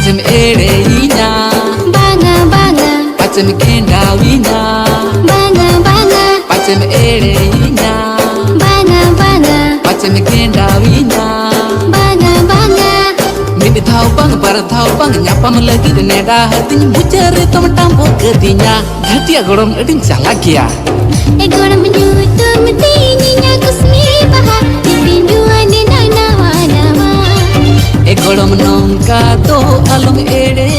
pacem ereinya banga banga pacem kendawinya banga banga pacem ereinya banga banga pacem kendawinya banga banga mid thau bang nyapam lagi neda hatinya bujar tom tampo ketinya hati agorom edin salah kia egoram nyutum tininya kusmi baha dipinduan nana wana egorom nongka to along ere